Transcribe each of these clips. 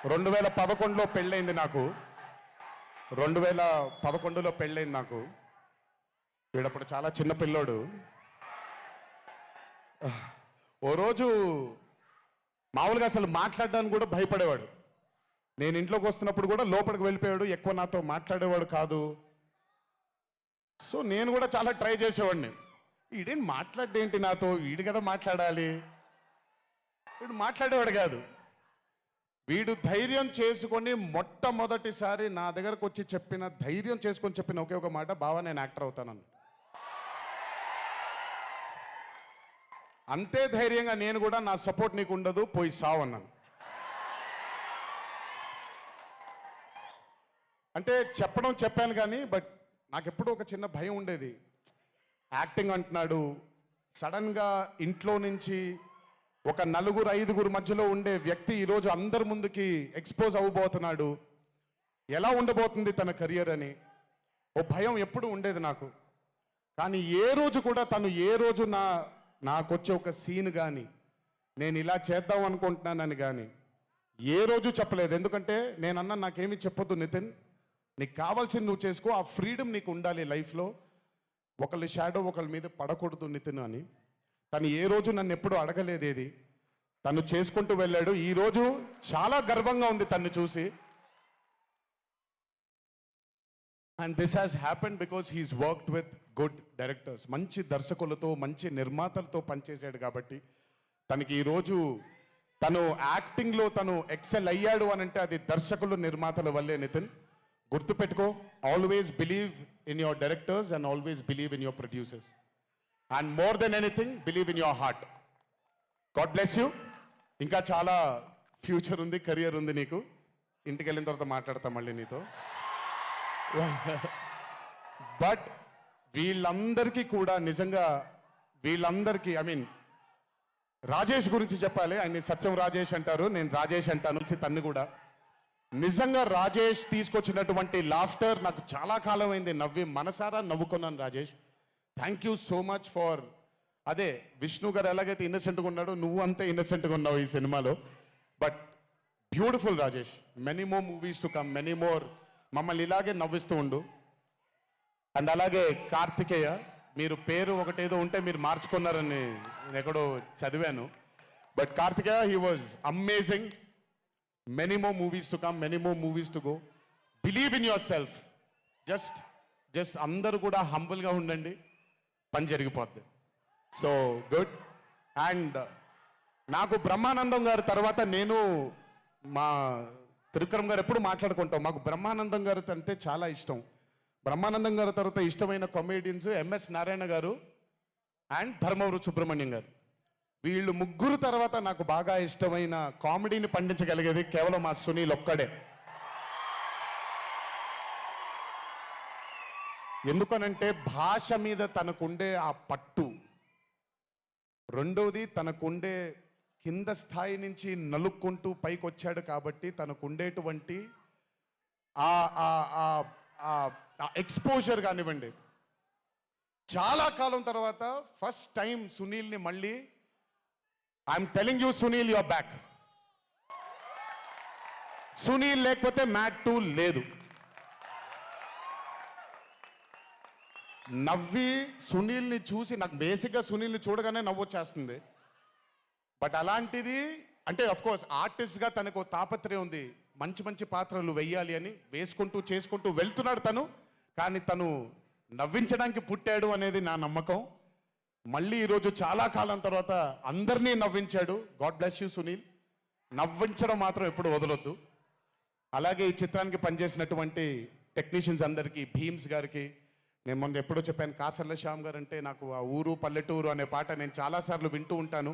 2011లో పెళ్ళైంది నాకు. 2011లో పెళ్ళైంది నాకు. వీడప్పుడు చాలా చిన్న పిల్లోడు. ఓ రోజు మామూలుగా అసలు మాట్లాడడానికి కూడా భయపడేవాడు. నేను ఇంట్లోకి వస్తున్నప్పుడు కూడా లోపలికి వెళ్ళిపోయాడు. ఎక్కువ నాతో మాట్లాడేవాడు కాదు. సో నేను కూడా చాలా ట్రై చేసేవాడిని. వీడేం మాట్లాడేంటి నాతో, వీడు కదా మాట్లాడాలి. వీడు మాట్లాడేవాడు కాదు. వీడు ధైర్యం చేసుకొని మొట్టమొదటిసారి నా దగ్గరకు వచ్చి ధైర్యం చేసుకొని చెప్పిన ఒకే ఒక మాట, బావా నేను యాక్టర్ అవుతానని. అంతే ధైర్యంగా నేను కూడా, నా సపోర్ట్ నీకు ఉండదు, పోయి సావు అన్నాను. అంటే చెప్పాను కానీ బట్ నాకు ఎప్పుడూ ఒక చిన్న భయం ఉండేది. యాక్టింగ్ అంటున్నాడు, సడన్గా ఇంట్లో నుంచి ఒక 4-5 మధ్యలో ఉండే వ్యక్తి ఈరోజు అందరి ముందుకి ఎక్స్పోజ్ అవ్వబోతున్నాడు. ఎలా ఉండబోతుంది తన కెరియర్ అని ఓ భయం ఎప్పుడు ఉండేది నాకు. కానీ ఏ రోజు కూడా తను నాకొచ్చే ఒక సీన్ కానీ నేను ఇలా చేద్దాం అనుకుంటున్నానని కానీ ఏ రోజు చెప్పలేదు. ఎందుకంటే నేనన్నా నాకేమీ చెప్పొద్దు నితిన్, నీకు కావాల్సింది నువ్వు చేసుకో, ఆ ఫ్రీడమ్ నీకు ఉండాలి లైఫ్లో, ఒకళ్ళ షాడో ఒకళ్ళ మీద పడకూడదు నితిన్ అని. తను ఏ రోజు నన్ను ఎప్పుడు అడగలేదు. ఏది తను చేసుకుంటూ వెళ్ళాడు. ఈరోజు చాలా గర్వంగా ఉంది తను చూసి. And this has happened because he's worked with good directors. మంచి దర్శకులతో, మంచి నిర్మాతలతో పనిచేశాడు కాబట్టి తనకి ఈరోజు తను యాక్టింగ్లో తను ఎక్సెల్ అయ్యాడు అని అంటే అది దర్శకులు, నిర్మాతల వల్లే నితిన్. గుర్తుపెట్టుకో, always believe in your directors and always believe in your producers. And more than anything believe in your heart. God bless you. ఇంకా చాలా ఫ్యూచర్ ఉంది, కెరియర్ ఉంది నీకు. ఇంటికి వెళ్ళిన తర్వాత మాట్లాడతా మళ్ళీ నీతో. బట్ వీళ్ళందరికీ కూడా నిజంగా రాజేష్ గురించి చెప్పాలి. ఆయన సత్యం రాజేష్ అంటారు, నేను రాజేష్ అంటాను. తన్ను కూడా నిజంగా రాజేష్ తీసుకొచ్చినటువంటి లాఫ్టర్ నాకు చాలా కాలం అయింది మనసారా నవ్వుకున్నాను. Rajesh, thank you so much for. అదే విష్ణు గారు ఎలాగైతే ఇన్నసెంట్గా ఉన్నాడో నువ్వు అంతే ఇన్నసెంట్గా ఉన్నావు ఈ సినిమాలో. But beautiful Rajesh. Many more movies to come, many more. మమ్మల్ని ఇలాగే నవ్విస్తూ ఉండు. అండ్ అలాగే కార్తికేయ, మీరు పేరు ఒకటేదో ఉంటే మీరు మార్చుకున్నారని నేను ఎక్కడో చదివాను. But Karthikeya, he was amazing. Many more movies to come, many more movies to go. Believe in yourself. Just అందరూ కూడా హంబుల్గా ఉండండి, పని జరిగిపోద్ది. So good. అండ్ నాకు బ్రహ్మానందం గారి తర్వాత నేను మా త్రివిక్రమ్ గారు ఎప్పుడు మాట్లాడుకుంటాం. మాకు బ్రహ్మానందం గారు అంటే చాలా ఇష్టం. బ్రహ్మానందం గారి తర్వాత ఇష్టమైన కామెడియన్స్ ఎంఎస్ నారాయణ గారు అండ్ ధర్మవరం సుబ్రహ్మణ్యం గారు. వీళ్ళు ముగ్గురు తర్వాత నాకు బాగా ఇష్టమైన కామెడీని పండించగలిగేది కేవలం మా సునీల్ ఒక్కడే. ఎందుకనంటే భాష మీద తనకుండే ఆ పట్టు, రెండోది తనకుండే కింద స్థాయి నుంచి నలుక్కుంటూ పైకి వచ్చాడు కాబట్టి తనకుండేటువంటి ఎక్స్పోజర్ కానివ్వండి. చాలా కాలం తర్వాత ఫస్ట్ టైం సునీల్ని మళ్ళీ, I'm telling you Sunil, your back. Sunil లేకపోతే మ్యాట్ 2 లేదు. నవ్వి సునీల్ని చూసి నాకు బేసిక్గా సునీల్ని చూడగానే నవ్వొచ్చేస్తుంది. బట్ అలాంటిది అంటే అఫ్కోర్స్ ఆర్టిస్ట్గా తనకు తాపత్రయం ఉంది, మంచి మంచి పాత్రలు వెయ్యాలి అని వేసుకుంటూ చేసుకుంటూ వెళ్తున్నాడు తను. కానీ తను నవ్వించడానికి పుట్టాడు అనేది నా నమ్మకం. మళ్ళీ ఈరోజు చాలా కాలం తర్వాత అందరినీ నవ్వించాడు. God bless you Sunil. నవ్వించడం మాత్రం ఎప్పుడు వదలొద్దు. అలాగే ఈ చిత్రానికి పనిచేసినటువంటి టెక్నీషియన్స్ అందరికీ, భీమ్స్ గారికి, నేను మొన్న ఎప్పుడో చెప్పాను, కాసర్ల శ్యామ్ గారు అంటే నాకు ఆ ఊరు పల్లెటూరు అనే పాట నేను చాలాసార్లు వింటూ ఉంటాను.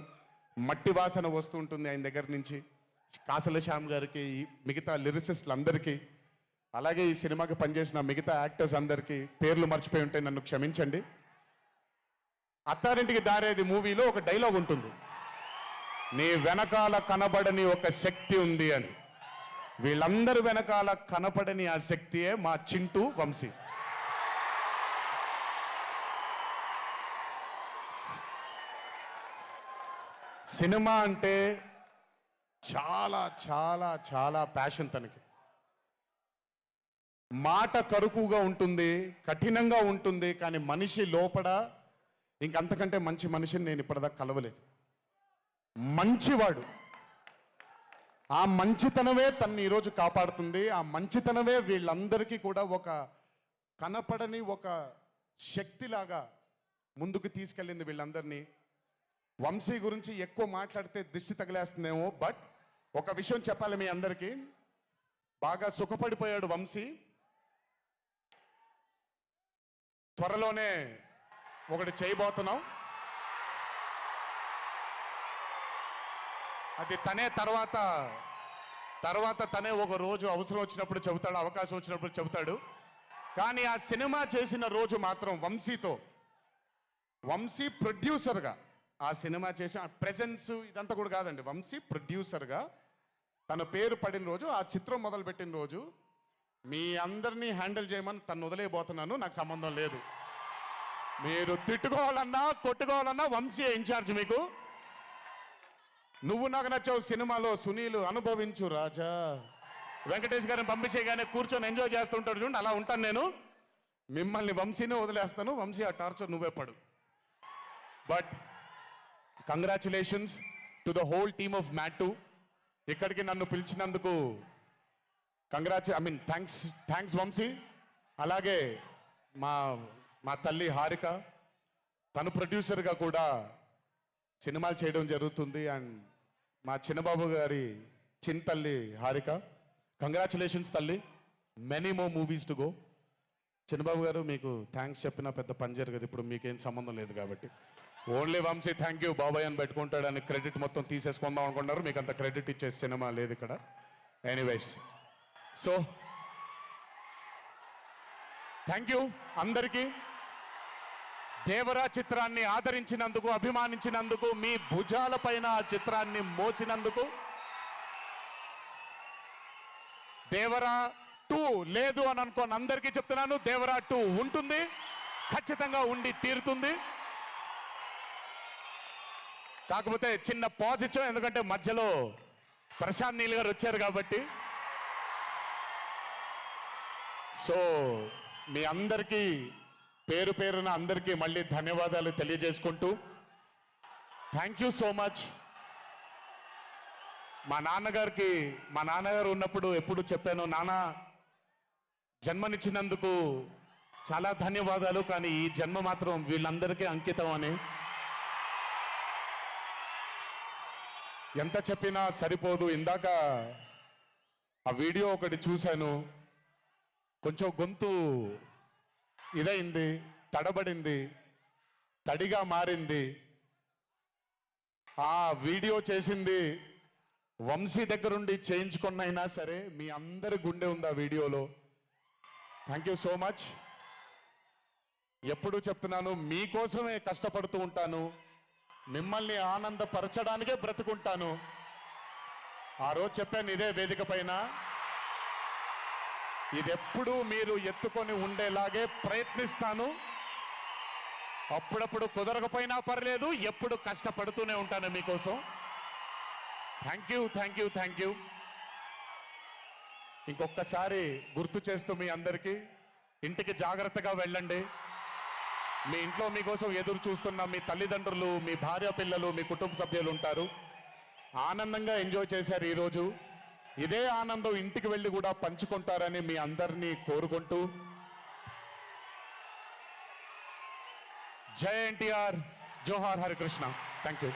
మట్టి వాసన వస్తూ ఉంటుంది ఆయన దగ్గర నుంచి. కాసర్ల శ్యామ్ గారికి, మిగతా లిరిసిస్టులు అందరికీ, అలాగే ఈ సినిమాకి పనిచేసిన మిగతా యాక్టర్స్ అందరికీ పేర్లు మర్చిపోయి ఉంటే నన్ను క్షమించండి. అత్తారింటికి దారేది మూవీలో ఒక డైలాగ్ ఉంటుంది, నీ వెనకాల కనబడని ఒక శక్తి ఉంది అని. వీళ్ళందరి వెనకాల కనపడని ఆ శక్తియే మా చింటూ వంశీ. సినిమా అంటే చాలా చాలా చాలా ప్యాషన్ తనకి. మాట కరుకుగా ఉంటుంది, కఠినంగా ఉంటుంది, కానీ మనిషి లోపల ఇంకంతకంటే మంచి మనిషిని నేను ఇప్పటిదాకా కలవలేదు. మంచివాడు. ఆ మంచితనమే తన్ని ఈరోజు కాపాడుతుంది. ఆ మంచితనమే వీళ్ళందరికీ కూడా ఒక కనపడని ఒక శక్తిలాగా ముందుకు తీసుకెళ్ళింది వీళ్ళందరినీ. వంశీ గురించి ఎక్కువ మాట్లాడితే దిష్టి తగిలేస్తుందేమో, బట్ ఒక విషయం చెప్పాలి మీ అందరికీ. బాగా సుఖపడిపోయాడు వంశీ. త్వరలోనే ఒకటి చేయబోతున్నాం. అది తనే తర్వాత తనే ఒక రోజు అవసరం వచ్చినప్పుడు చెబుతాడు, అవకాశం వచ్చినప్పుడు చెబుతాడు. కానీ ఆ సినిమా చేసిన రోజు మాత్రం వంశీ ప్రొడ్యూసర్గా ఆ సినిమా చేసిన ప్రెజెన్స్ ఇదంతా కూడా కాదండి. వంశీ ప్రొడ్యూసర్గా తన పేరు పడిన రోజు, ఆ చిత్రం మొదలుపెట్టిన రోజు, మీ అందరినీ హ్యాండిల్ చేయమని తను వదిలేయబోతున్నాను. నాకు సంబంధం లేదు. మీరు తిట్టుకోవాలన్నా కొట్టుకోవాలన్నా వంశీ ఇన్ఛార్జ్ మీకు. నువ్వు నాకు నచ్చావు సినిమాలో సునీల్ అనుభవించు రాజా, వెంకటేష్ గారిని పంపించేయగానే కూర్చొని ఎంజాయ్ చేస్తుంటాడు చూడండి, అలా ఉంటాను నేను. మిమ్మల్ని వంశీనే వదిలేస్తాను. వంశీ ఆ టార్చర్ నువ్వే పడు. But congratulations to the whole team of మ్యాట్ 2. ఇక్కడికి నన్ను పిలిచినందుకు థ్యాంక్స్ వంశీ. అలాగే మా తల్లి హారిక, తను ప్రొడ్యూసర్గా కూడా సినిమాలు చేయడం జరుగుతుంది. అండ్ మా చిన్నబాబు గారి తల్లి హారిక, కంగ్రాచులేషన్స్ తల్లి, many more movies to go. Chinnababu గారు మీకు థ్యాంక్స్ చెప్పినా పెద్ద పని జరగదు, ఇప్పుడు మీకేం సంబంధం లేదు కాబట్టి. ఓన్లీ వంశీ థ్యాంక్ యూ బాబాయ్ అని పెట్టుకుంటాడని క్రెడిట్ మొత్తం తీసేసుకుందాం అనుకుంటారు. మీకు అంత క్రెడిట్ ఇచ్చే సినిమా లేదు ఇక్కడ. ఎనీవేస్, సో థ్యాంక్ యూ అందరికీ. దేవరా చిత్రాన్ని ఆదరించినందుకు, అభిమానించినందుకు, మీ భుజాలపైన ఆ చిత్రాన్ని మోసినందుకు. దేవరా 2 లేదు అని అనుకోని అందరికీ చెప్తున్నాను, దేవరా 2 ఉంటుంది, ఖచ్చితంగా ఉండి తీరుతుంది. కాకపోతే చిన్న పాజ్ ఇచ్చాం, ఎందుకంటే మధ్యలో ప్రశాంత్ నీల్ గారు వచ్చారు కాబట్టి. సో మీ అందరికీ పేరు పేరున అందరికీ మళ్ళీ ధన్యవాదాలు తెలియజేసుకుంటూ, థ్యాంక్ యూ సో మచ్. మా నాన్నగారు ఉన్నప్పుడు ఎప్పుడు చెప్పాను, నాన్న జన్మనిచ్చినందుకు చాలా ధన్యవాదాలు, కానీ ఈ జన్మ మాత్రం వీళ్ళందరికీ అంకితం అని. ఎంత చెప్పినా సరిపోదు. ఇందాక ఆ వీడియో ఒకటి చూశాను, కొంచెం గొంతు ఇదైంది, తడబడింది, తడిగా మారింది. ఆ వీడియో చేసింది వంశీ దగ్గరుండి చేయించుకున్నైనా సరే మీ అందరి గుండె ఉంది ఆ వీడియోలో. Thank you so much. ఎప్పుడూ చెప్తున్నాను, మీకోసమే కష్టపడుతూ ఉంటాను, మిమ్మల్ని ఆనందపరచడానికే బ్రతుకుంటాను. ఆ రోజు చెప్పాను ఇదే వేదిక పైన, ఇదెప్పుడు మీరు ఎత్తుకొని ఉండేలాగే ప్రయత్నిస్తాను. అప్పుడప్పుడు కుదరకపోయినా పర్లేదు, ఎప్పుడు కష్టపడుతూనే ఉంటాను మీకోసం. Thank you thank you thank you. ఇంకొకసారి గుర్తు చేస్తూ మీ అందరికీ, ఇంటికి జాగ్రత్తగా వెళ్ళండి. మీ ఇంట్లో మీకోసం ఎదురు చూస్తున్న మీ తల్లిదండ్రులు, మీ భార్య పిల్లలు, మీ కుటుంబ సభ్యులు ఉంటారు. ఆనందంగా ఎంజాయ్ చేశారు ఈరోజు. ఇదే ఆనందం ఇంటికి వెళ్ళి కూడా పంచుకుంటారని మీ అందరినీ కోరుకుంటూ, జై ఎన్టీఆర్, జోహార్ హరికృష్ణ. Thank you.